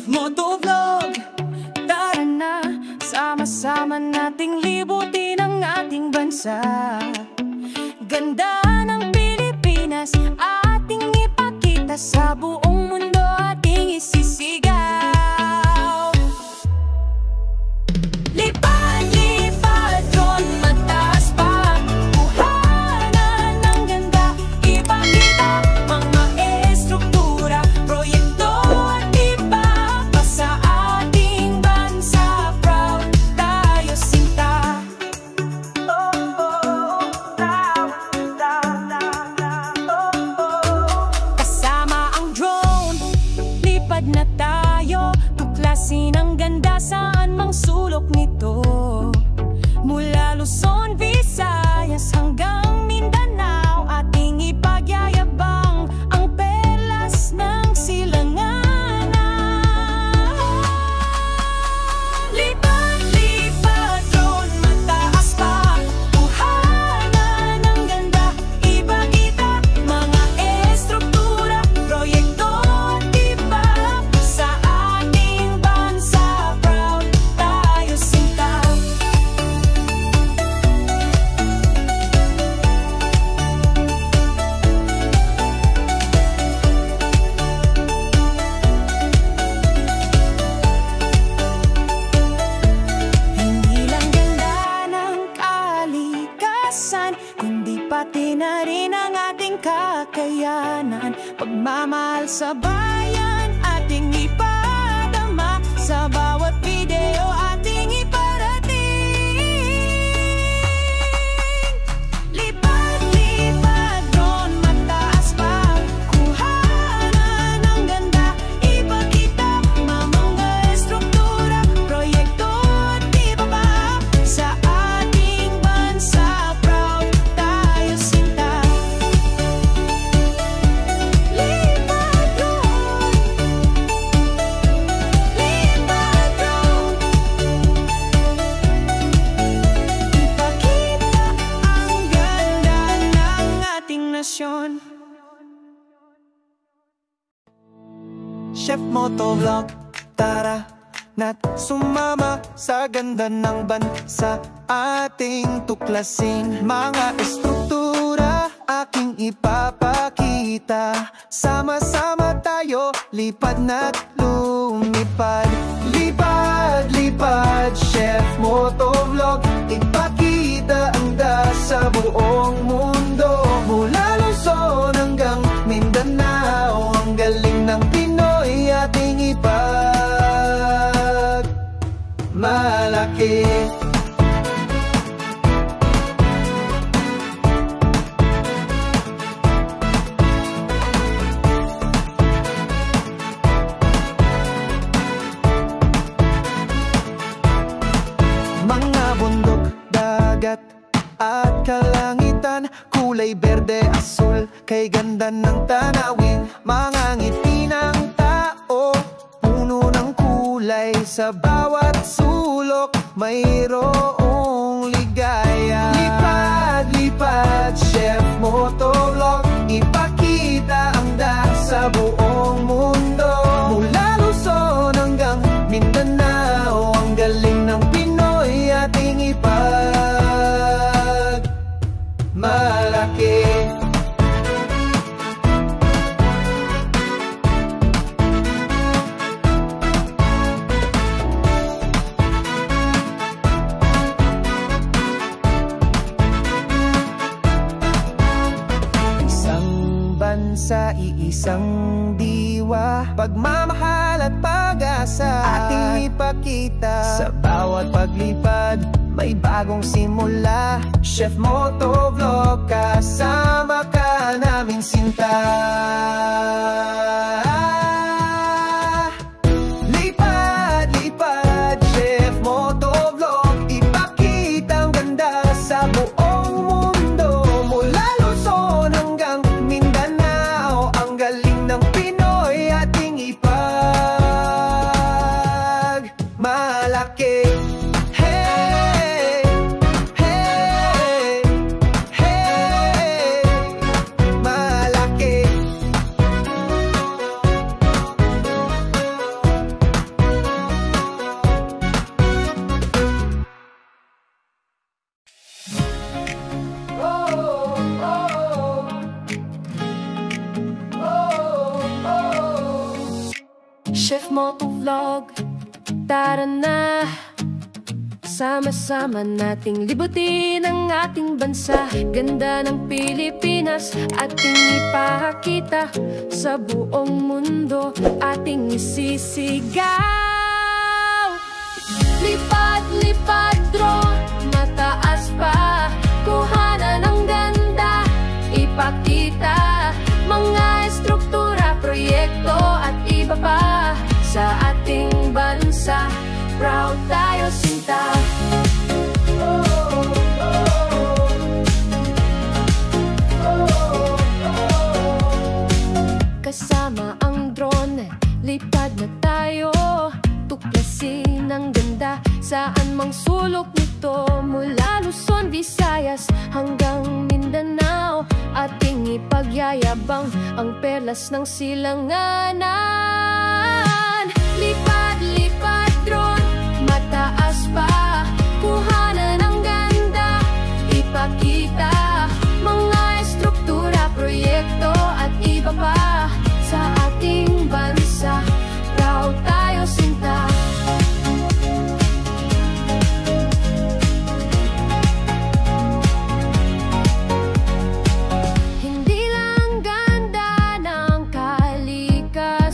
Chef Motovlog. Tara na, sama-sama nating libutin ang ating bansa. Ganda ng Pilipinas, ating ipakita sa buong mundo, ating isisigaw. Lipad, lipad, drone, mataas pa. Kuhanan ng ganda, ipakita mga estruktura, proyekto at iba pa sa ating bansa. Proud tayo sinta. Kasama ang drone, lipad na tayo, tuklasin ang ganda saan mang sulok nito. Mula Luzon, Visayas hanggang Mindanao, ating ipagyayabang ang perlas ng silanganan. Lipad, lipad, drone, mataas pa. Kuhanan ng ganda, ipakita mga estruktura, proyekto at iba sa ating bansa. Proud tayo sinta. Hindi lang ganda ng kalikasan, kundi pati na rin ang ating kakayanan. Pagmamahal sa bayan, ating ipadama sa bawat video, ating iparating. Lipad, lipad, drone, mataas pa. Kuhanan ng ganda, ipakita mga estruktura, proyekto at iba pa sa ating bansa. Proud tayo sinta. Lipad, drone. Lipad, drone. Ipakita ang ganda ng ating nasyon. Chef Motovlog, tara na't sumama sa ganda ng bansa. Ating tuklasin mga estruktura, aking ipapakita. Sama-sama tayo, lipad na't lumipad. Lipad, lipad, Chef Motovlog, ipakita ang ganda sa buong mundo. Mula Luzon hanggang Mindanao, ang galing ng Pinoy ating ipag malaki. Mga bundok, dagat at kalangitan, kulay berde, asul, kay ganda ng tanawin. Mga ngiti ng tao, puno ng kulay, sa bawat sulok mayroong ligaya. Lipad, lipad, Chef Motovlog, ipakita ang dahil sa buong mundo. Mula Luzon hanggang Mindanao, ang galing ng Pinoy ating ipag malaki. Isang bansa, iisang diwa, pagmamahal at pag-asa ating ipakita. Sa bawat paglipad, may bagong simula. Chef Motovlog, kasama ka namin sinta. Lipad, lipad, Chef Motovlog, ipakita ang ganda sa buong mundo. Mula Luzon hanggang Mindanao, ang galing ng Pinoy ating ipag malaki. Hey, hey, hey, malaki. Motovlog. Tara na, sama-sama nating libutin ang ating bansa. Ganda ng Pilipinas ating ipakita sa buong mundo, ating isisigaw. Lipad, lipad drone, mataas pa, kuhanan ng ganda, ipakita mga estruktura, proyekto at iba pa sa ating bansa. Proud tayo, sinta. Kasama ang drone, lipad na tayo, tuklasin ang ganda saan mang sulok nito. Mula Luzon, Visayas hanggang Mindanao, ating ipagyayabang ang perlas ng silanganan. Lipad, lipad drone, mataas pa, kuhanan ng ganda, ipakita mga estruktura, proyekto at iba pa sa ating bansa. Proud tayo, sinta. Hindi lang ganda ng kalikasan,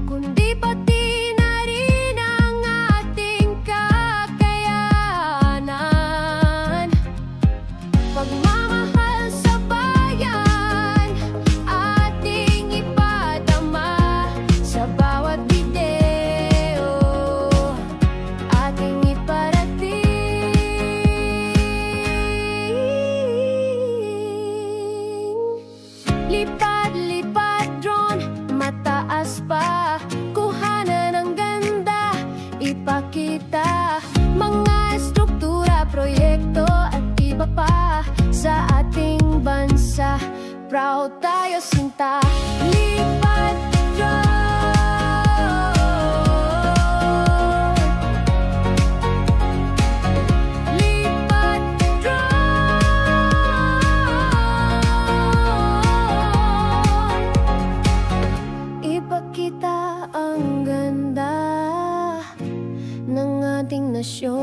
kundi pati na rin ang ating kakayanan. Pagmamahal sa bayan, ating ipadama sa bawat video, ating iparating. Lipad, lipad drone, mataas pa, kuhanan ng ganda, ipakita mga estruktura, proyekto at iba pa sa ating bansa. Proud tayo, sinta. Lipad drone, lipad drone, ipakita ang ganda ng ating nasyon.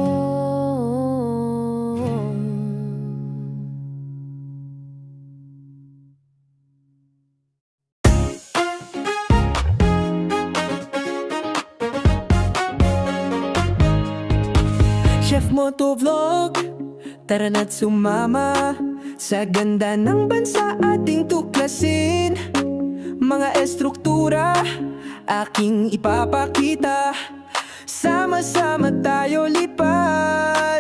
Chef Motovlog, tara na't sumama sa ganda ng bansa, ating tuklasin mga estruktura, aking ipapakita. Sama-sama tayo lipad.